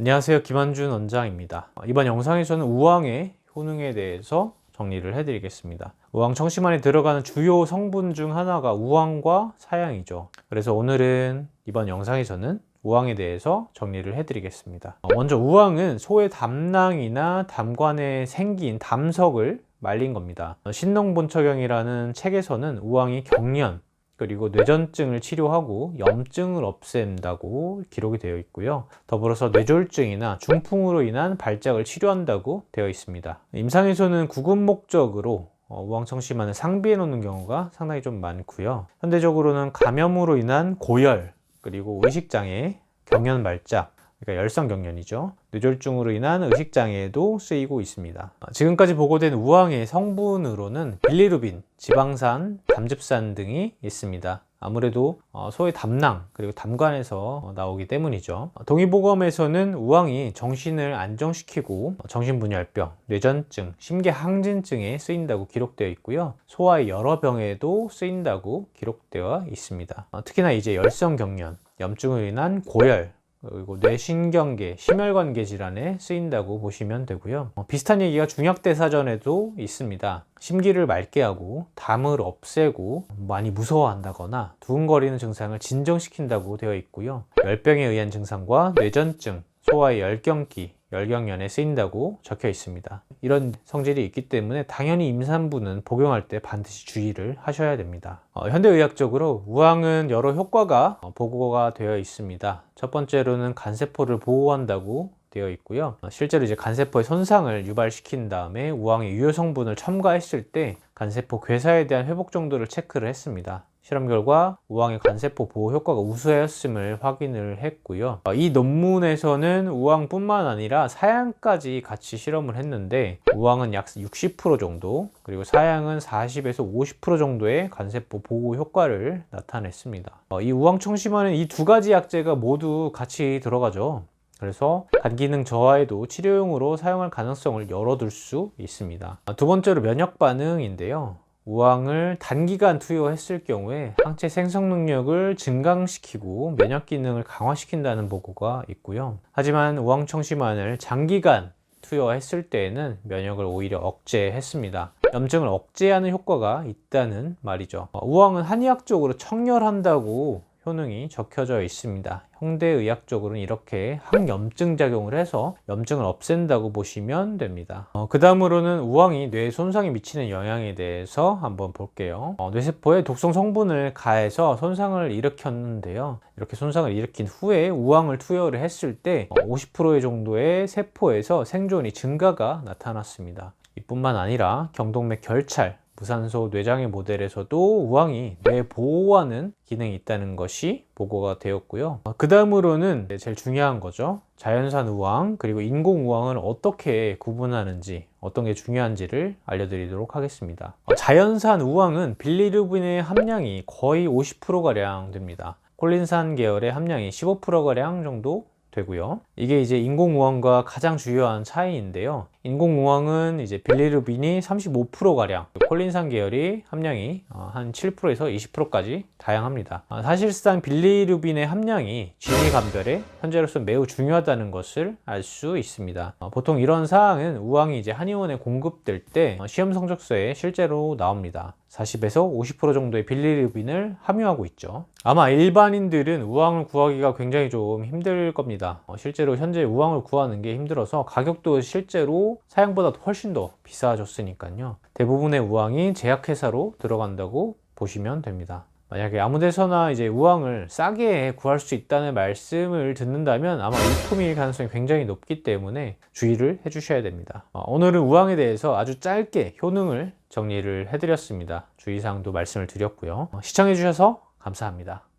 안녕하세요, 김한준 원장입니다. 이번 영상에서는 우황의 효능에 대해서 정리를 해드리겠습니다. 우황 청심환에 들어가는 주요 성분 중 하나가 우황과 사양이죠. 그래서 오늘은 이번 영상에서는 우황에 대해서 정리를 해드리겠습니다. 먼저 우황은 소의 담낭이나 담관에 생긴 담석을 말린 겁니다. 신농본처경이라는 책에서는 우황이 경련, 그리고 뇌전증을 치료하고 염증을 없앤다고 기록이 되어 있고요. 더불어서 뇌졸중이나 중풍으로 인한 발작을 치료한다고 되어 있습니다. 임상에서는 구급 목적으로 우황청심환을 상비해 놓는 경우가 상당히 좀 많고요. 현대적으로는 감염으로 인한 고열, 그리고 의식장애, 경련 발작, 그러니까 열성 경련이죠. 뇌졸중으로 인한 의식장애에도 쓰이고 있습니다. 지금까지 보고된 우황의 성분으로는 빌리루빈, 지방산, 담즙산 등이 있습니다. 아무래도 소의 담낭 그리고 담관에서 나오기 때문이죠. 동의보감에서는 우황이 정신을 안정시키고 정신분열병, 뇌전증, 심계항진증에 쓰인다고 기록되어 있고요. 소화의 여러 병에도 쓰인다고 기록되어 있습니다. 특히나 이제 열성경련, 염증으로 인한 고열, 그리고 뇌신경계, 심혈관계 질환에 쓰인다고 보시면 되고요. 비슷한 얘기가 중약대사전에도 있습니다. 심기를 맑게 하고 담을 없애고 많이 무서워한다거나 두근거리는 증상을 진정시킨다고 되어 있고요. 열병에 의한 증상과 뇌전증, 소화의 열경기, 열경련에 쓰인다고 적혀 있습니다. 이런 성질이 있기 때문에 당연히 임산부는 복용할 때 반드시 주의를 하셔야 됩니다. 현대의학적으로 우황은 여러 효과가 보고가 되어 있습니다. 첫 번째로는 간세포를 보호한다고 되어 있고요. 실제로 이제 간세포의 손상을 유발시킨 다음에 우황의 유효 성분을 첨가했을 때 간세포 괴사에 대한 회복 정도를 체크를 했습니다. 실험 결과 우황의 간세포 보호 효과가 우수하였음을 확인을 했고요. 이 논문에서는 우황뿐만 아니라 사양까지 같이 실험을 했는데 우황은 약 60% 정도, 그리고 사양은 40에서 50% 정도의 간세포 보호 효과를 나타냈습니다. 이 우황 청심환은 이 두 가지 약재가 모두 같이 들어가죠. 그래서 간 기능 저하에도 치료용으로 사용할 가능성을 열어둘 수 있습니다. 두 번째로 면역 반응인데요. 우황을 단기간 투여했을 경우에 항체 생성 능력을 증강시키고 면역 기능을 강화시킨다는 보고가 있고요. 하지만 우황 청심환을 장기간 투여했을 때에는 면역을 오히려 억제했습니다. 염증을 억제하는 효과가 있다는 말이죠. 우황은 한의학적으로 청열한다고 효능이 적혀져 있습니다. 현대의학적으로는 이렇게 항염증 작용을 해서 염증을 없앤다고 보시면 됩니다. 그 다음으로는 우황이 뇌에 손상이 미치는 영향에 대해서 한번 볼게요. 뇌세포에 독성 성분을 가해서 손상을 일으켰는데요. 이렇게 손상을 일으킨 후에 우황을 투여를 했을 때 50% 정도의 세포에서 생존이 증가가 나타났습니다. 이뿐만 아니라 경동맥 결찰, 무산소 뇌장애 모델에서도 우황이 뇌 보호하는 기능이 있다는 것이 보고가 되었고요. 그 다음으로는 제일 중요한 거죠. 자연산 우황 그리고 인공 우황을 어떻게 구분하는지, 어떤 게 중요한지를 알려드리도록 하겠습니다. 자연산 우황은 빌리루빈의 함량이 거의 50%가량 됩니다. 콜린산 계열의 함량이 15%가량 정도 되고요. 이게 이제 인공우황과 가장 주요한 차이인데요. 인공우황은 이제 빌리루빈이 35%가량, 콜린산 계열이 함량이 한 7%에서 20%까지 다양합니다. 사실상 빌리루빈의 함량이 진위감별에 현재로서 매우 중요하다는 것을 알 수 있습니다. 보통 이런 사항은 우황이 이제 한의원에 공급될 때 시험 성적서에 실제로 나옵니다. 40에서 50% 정도의 빌리루빈을 함유하고 있죠. 아마 일반인들은 우황을 구하기가 굉장히 좀 힘들 겁니다. 실제로 현재 우황을 구하는 게 힘들어서 가격도 실제로 사양보다 훨씬 더 비싸졌으니까요. 대부분의 우황이 제약회사로 들어간다고 보시면 됩니다. 만약에 아무 데서나 이제 우황을 싸게 구할 수 있다는 말씀을 듣는다면 아마 일품일 가능성이 굉장히 높기 때문에 주의를 해주셔야 됩니다. 오늘은 우황에 대해서 아주 짧게 효능을 정리를 해드렸습니다. 주의사항도 말씀을 드렸고요. 시청해주셔서 감사합니다.